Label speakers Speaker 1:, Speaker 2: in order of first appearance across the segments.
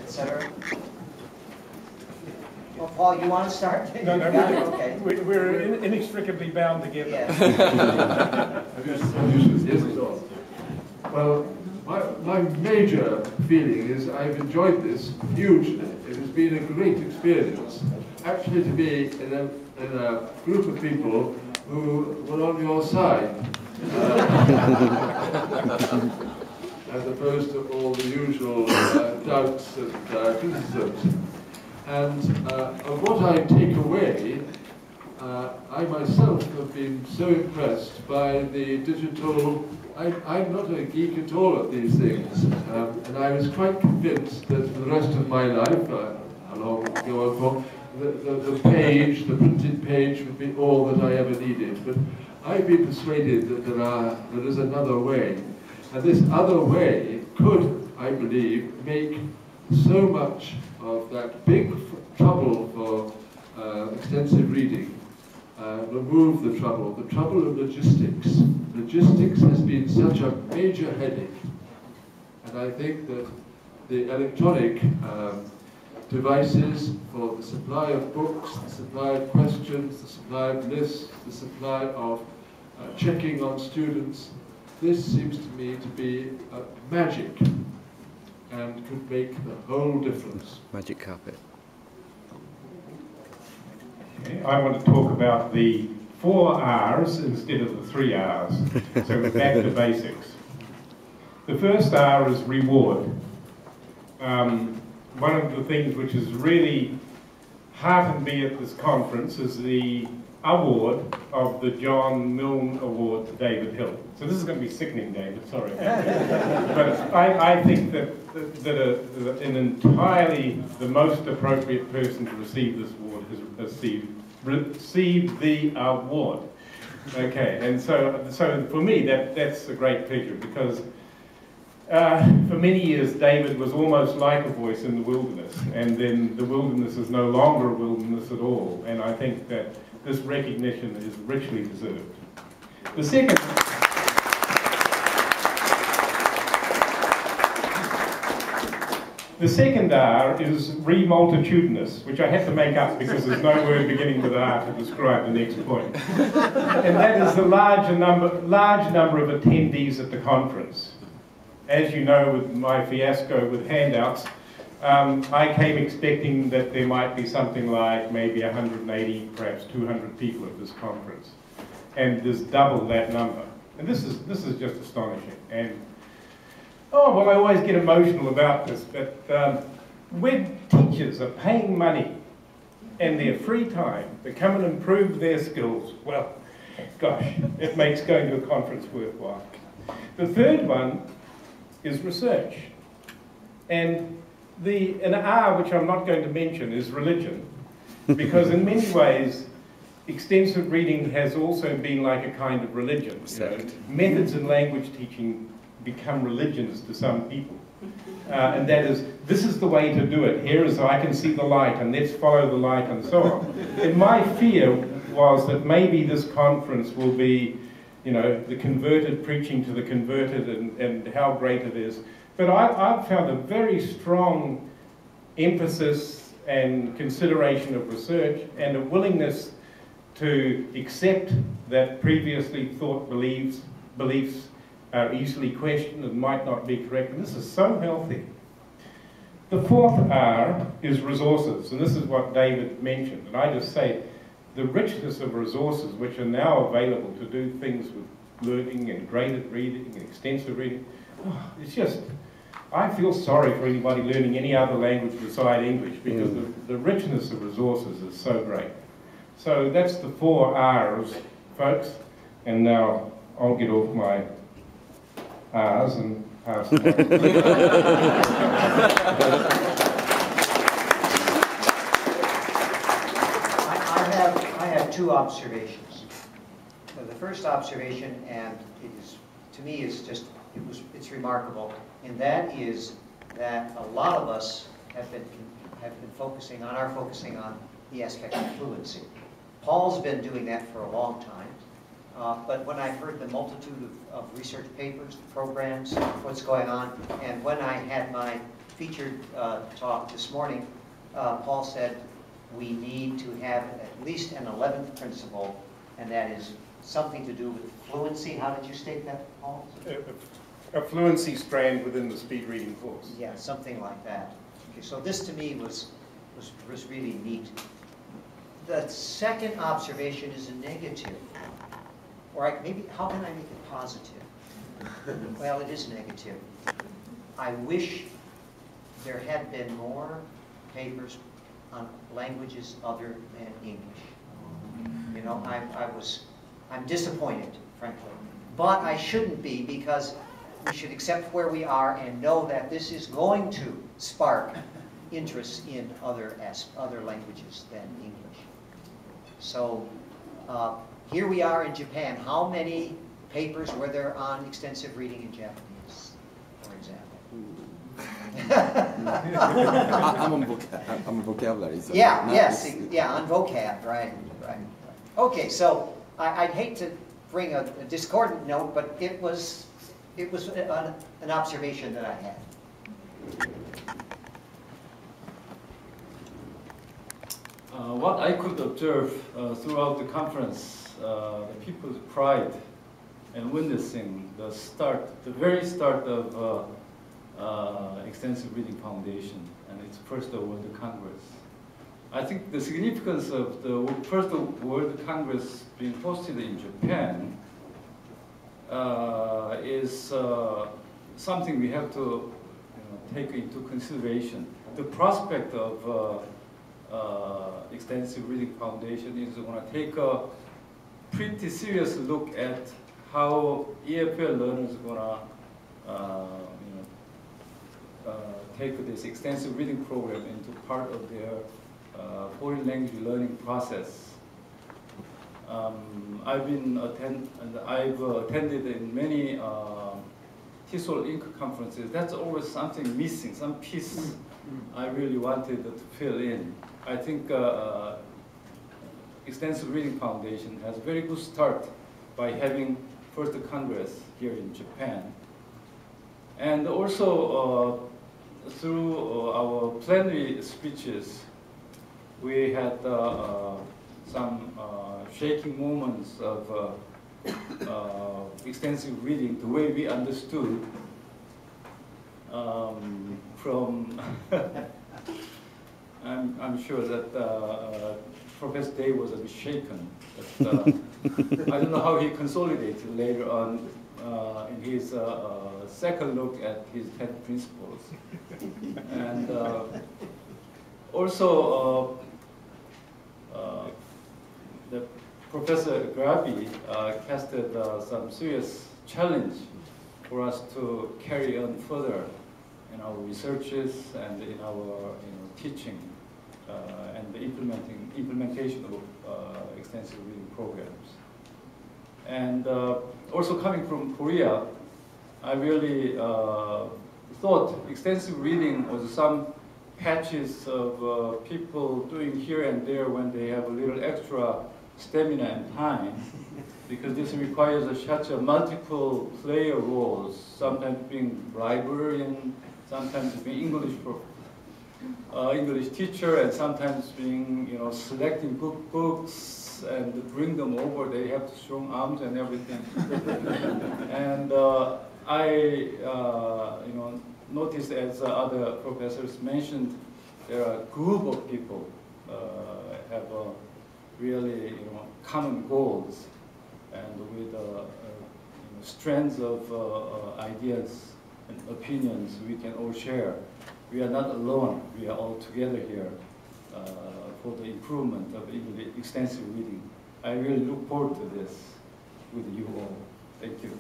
Speaker 1: etc. Well, Paul, you want to start?
Speaker 2: No, no,
Speaker 1: okay.
Speaker 2: we're inextricably bound together.
Speaker 1: Yeah.
Speaker 3: Yes, well, my major feeling is I've enjoyed this hugely. It has been a great experience, actually, to be in a group of people who were on your side, as opposed to all the usual doubts and criticisms. And of what I take away, I myself have been so impressed by the digital. I'm not a geek at all at these things, and I was quite convinced that for the rest of my life, how long would go on for, the printed page would be all that I ever needed. But I've been persuaded that there is another way, and this other way could, I believe, make so much of that big trouble for extensive reading, remove the trouble of logistics. Logistics has been such a major headache, and I think that the electronic devices for the supply of books, the supply of questions, the supply of lists, the supply of checking on students, this seems to me to be magic and could make the whole difference.
Speaker 4: Magic carpet.
Speaker 2: Okay, I want to talk about the 4 R's instead of the 3 R's. So we're back to basics. The first R is reward. One of the things which has really heartened me at this conference is the award of the John Milne Award to David Hill. So this is going to be sickening, David, sorry. But I think that an entirely the most appropriate person to receive this award has received the award. Okay, and so for me that's a great pleasure, because for many years David was almost like a voice in the wilderness, and then the wilderness is no longer a wilderness at all, and I think that this recognition is richly deserved. The second R is remultitudinous, which I had to make up because there's no word beginning with R to describe the next point. And that is the large number of attendees at the conference. As you know, with my fiasco with handouts, I came expecting that there might be something like maybe 180, perhaps 200 people at this conference. And there's double that number. And this is just astonishing. And oh, well, I always get emotional about this, but when teachers are paying money and their free time to come and improve their skills, well, gosh, it makes going to a conference worthwhile. The third one is research. And an R, which I'm not going to mention, is religion, because in many ways, extensive reading has also been like a kind of religion. You know, methods in language teaching become religions to some people. And that is, this is the way to do it. Here is, I can see the light, and let's follow the light, and so on. And my fear was that maybe this conference will be, you know, the converted preaching to the converted, and how great it is. But I've found a very strong emphasis and consideration of research, and a willingness to accept that previously thought beliefs are easily questioned and might not be correct, and this is so healthy. The fourth R is resources, and this is what David mentioned, and I just say the richness of resources which are now available to do things with learning and graded reading and extensive reading, it's just, I feel sorry for anybody learning any other language beside English, because the richness of resources is so great. So that's the 4 R's, folks, and now I'll get off my R's and pass it on.
Speaker 1: I have 2 observations. So the first observation, and it is, to me, is just, it's remarkable, and that is that a lot of us have been focusing on the aspect of fluency. Paul's been doing that for a long time, but when I heard the multitude of research papers, programs, what's going on, and when I had my featured talk this morning, Paul said we need to have at least an 11th principle, and that is something to do with fluency. How did you state that, Paul?
Speaker 2: A fluency strand within the speed reading course.
Speaker 1: Yeah, something like that. Okay, so this to me was really neat. The second observation is a negative. Or maybe, how can I make it positive? Well, it is negative. I wish there had been more papers on languages other than English. You know, I'm disappointed, frankly. But I shouldn't be, because we should accept where we are and know that this is going to spark interest in other languages than English. So here we are in Japan. How many papers were there on extensive reading in Japanese, for example?
Speaker 4: I'm a vocabulary. So
Speaker 1: Yeah, yes, yeah, on vocab, right. Okay, so I'd hate to bring a discordant note, but it was an observation that I had.
Speaker 5: What I could observe throughout the conference, the people's pride and witnessing the very start of Extensive Reading Foundation and its first World Congress. I think the significance of the first World Congress being hosted in Japan is something we have to take into consideration. The prospect of Extensive Reading Foundation is going to take a pretty serious look at how EFL learners are going to take this extensive reading program into part of their foreign language learning process. I've attended in many TESOL Inc. conferences. That's always something missing, some piece I really wanted to fill in. I think Extensive Reading Foundation has a very good start by having first Congress here in Japan. And also through our plenary speeches, we had some shaking moments of extensive reading, the way we understood from I'm sure that Professor Day was a bit shaken, but I don't know how he consolidated later on in his second look at his 10 principles. And also, the Professor Grabe casted some serious challenge for us to carry on further in our researches and in our teaching and the implementation of extensive reading programs. And also coming from Korea, I really thought extensive reading was some patches of people doing here and there when they have a little extra stamina and time, because this requires such a multiple player roles, sometimes being librarian, sometimes being English teacher, and sometimes being selecting books and bring them over. They have strong arms and everything. And I noticed, as other professors mentioned, there are a group of people have really common goals, and with strands of ideas and opinions we can all share. We are not alone. We are all together here for the improvement of extensive reading. I really look forward to this with you all. Thank you.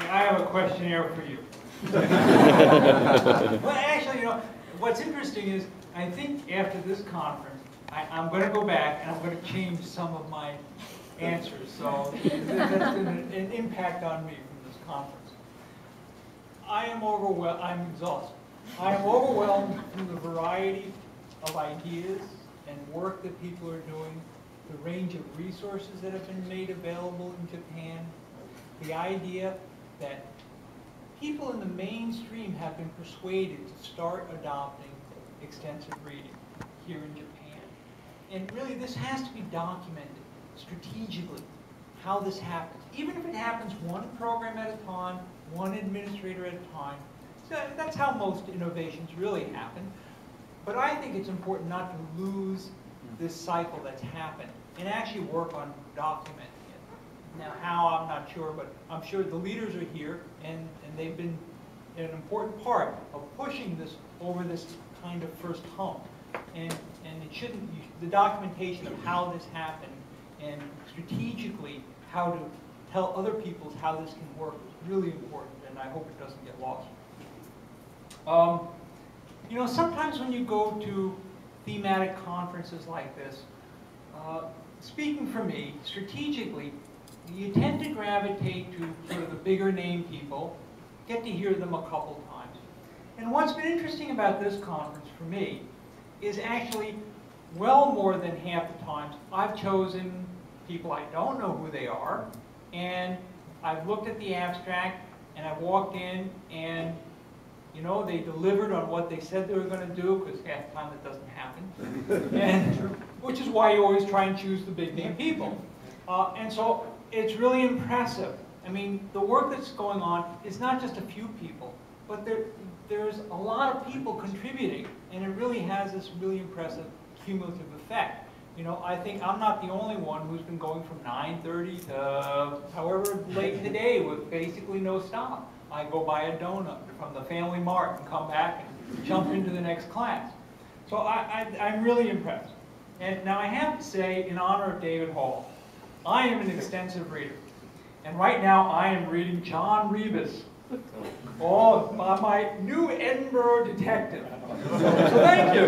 Speaker 6: I have a question here for you. Well, actually, what's interesting is, I think after this conference, I'm going to go back and I'm going to change some of my answers. So that's been an impact on me from this conference. I am overwhelmed. I'm exhausted. I am overwhelmed from the variety of ideas and work that people are doing, the range of resources that have been made available in Japan, the idea that people in the mainstream have been persuaded to start adopting extensive reading here in Japan. And really, this has to be documented strategically, how this happens. Even if it happens one program at a time, one administrator at a time. So that's how most innovations really happen. But I think it's important not to lose this cycle that's happened and actually work on documenting it. Now, how, I'm not sure, but I'm sure the leaders are here, and they've been an important part of pushing this over this kind of first hump. And it shouldn't, the documentation of how this happened and strategically how to tell other people how this can work is really important, and I hope it doesn't get lost. You know, sometimes when you go to thematic conferences like this, speaking for me, strategically, you tend to gravitate to sort of the bigger name people, get to hear them a couple times. And what's been interesting about this conference for me is actually well more than half the times I've chosen people I don't know who they are, and I've looked at the abstract and I've walked in and you know, they delivered on what they said they were going to do, because half the time it doesn't happen. And, which is why you always try and choose the big name people. And so it's really impressive. I mean, the work that's going on is not just a few people, but there's a lot of people contributing, and it really has this really impressive cumulative effect. You know, I think I'm not the only one who's been going from 9:30 to however late in the day with basically no stop. I go buy a donut from the Family Mart and come back and jump into the next class. So I'm really impressed. And now I have to say, in honor of David Hall, I am an extensive reader. And right now I am reading Jeong-Ryeol, my new Edinburgh detective. So thank you.